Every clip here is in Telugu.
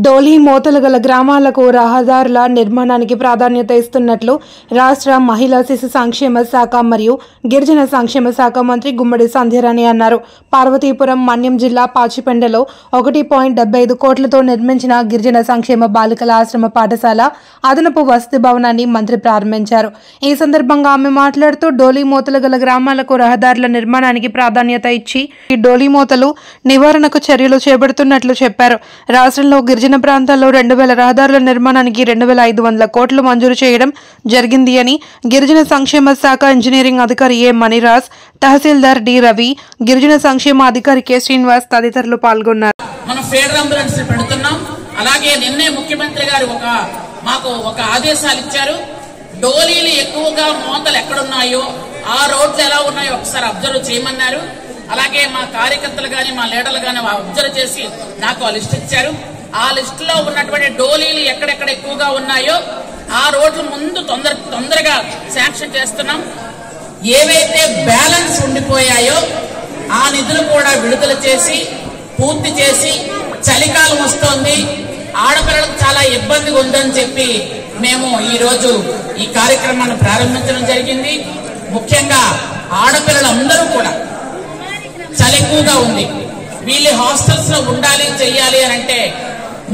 డోలీ మోతలు గల గ్రామాలకు రహదారుల నిర్మాణానికి ప్రాధాన్యత ఇస్తున్నట్లు రాష్ట్ర మహిళా శిశు సంక్షేమ శాఖ మరియు గిరిజన సంక్షేమ శాఖ మంత్రి గుమ్మడి సంధ్యారాణి అన్నారు. పార్వతీపురం మన్యం జిల్లా పాచిపెండలో 1.75 కోట్లతో నిర్మించిన గిరిజన సంక్షేమ బాలికల ఆశ్రమ పాఠశాల అదనపు వసతి భవనాన్ని మంత్రి ప్రారంభించారు. ఈ సందర్భంగా ఆమె మాట్లాడుతూ డోలీ మోతలు గల గ్రామాలకు రహదారుల నిర్మాణానికి ప్రాధాన్యత ఇచ్చి ఈ డోలీ మోతలు నివారణకు చర్యలు చేపడుతున్నట్లు చెప్పారు. రాష్ట్రంలో గిరిజన ప్రాంతాల్లో 2000 రహదారుల నిర్మాణానికి 2500 కోట్లు మంజూరు చేయడం జరిగింది అని గిరిజన సంక్షేమ శాఖ ఇంజనీరింగ్ అధికారి ఏ మణిరాజ్, తహసీల్దార్ డి రవి, గిరిజన సంక్షేమ అధికారి కె శ్రీనివాస్ తదితరులు పాల్గొన్నారు. మనం ఫేడరల్ అంబులెన్స్ పెడుతున్నాం. అలాగే నిన్నే ముఖ్యమంత్రి గారు మాకు ఒక ఆదేశాలు ఇచ్చారు. డోలీలు ఎక్కువగా మోతలు ఎక్కడున్నాయో ఆ రోడ్లు ఎలా ఉన్నాయో ఒకసారి అబ్జర్వ్ చేయమన్నారు. అలాగే మా కార్యకర్తలు గాని మా లీడర్లు గాని అబ్జర్వ్ చేసి నాకు ఆ లిస్ట్ ఇచ్చారు. ఆ లిస్ట్ లో ఉన్నటువంటి డోలీలు ఎక్కడెక్కడ ఎక్కువగా ఉన్నాయో ఆ రోడ్లు ముందు తొందరగా శాంక్షన్ చేస్తున్నాం. ఏవైతే బ్యాలెన్స్ ఉండిపోయాయో ఆ నిధులు కూడా విడుదల చేసి పూర్తి చేసి, చలికాలం వస్తోంది, ఆడపిల్లలకు చాలా ఇబ్బందిగా ఉందని చెప్పి మేము ఈ రోజు ఈ కార్యక్రమాన్ని ప్రారంభించడం జరిగింది. ముఖ్యంగా ఆడపిల్లలందరూ కూడా చలి ఎక్కువగా ఉంది, వీళ్ళు హాస్టల్స్ లో ఉండాలి చెయ్యాలి అని అంటే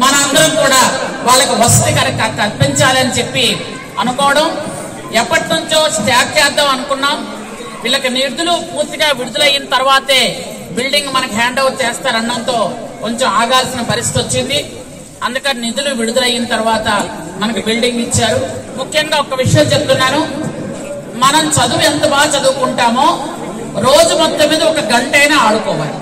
మనందరం కూడా వాళ్ళకి వసతి కల్పించాలి అని చెప్పి అనుకోవడం. ఎప్పటి నుంచో స్టార్ట్ చేద్దాం అనుకున్నాం. వీళ్ళకి నిధులు పూర్తిగా విడుదలైన తర్వాతే బిల్డింగ్ మనకి హ్యాండ్ ఓవర్ చేస్తారనడంతో కొంచెం ఆగాల్సిన పరిస్థితి వచ్చింది. అందుకని నిధులు విడుదలైన తర్వాత మనకి బిల్డింగ్ ఇచ్చారు. ముఖ్యంగా ఒక విషయం చెప్తున్నాను, మనం చదువు ఎంత బాగా చదువుకుంటామో రోజు మొత్తం మీద 1 గంట అయినా ఆడుకోవాలి.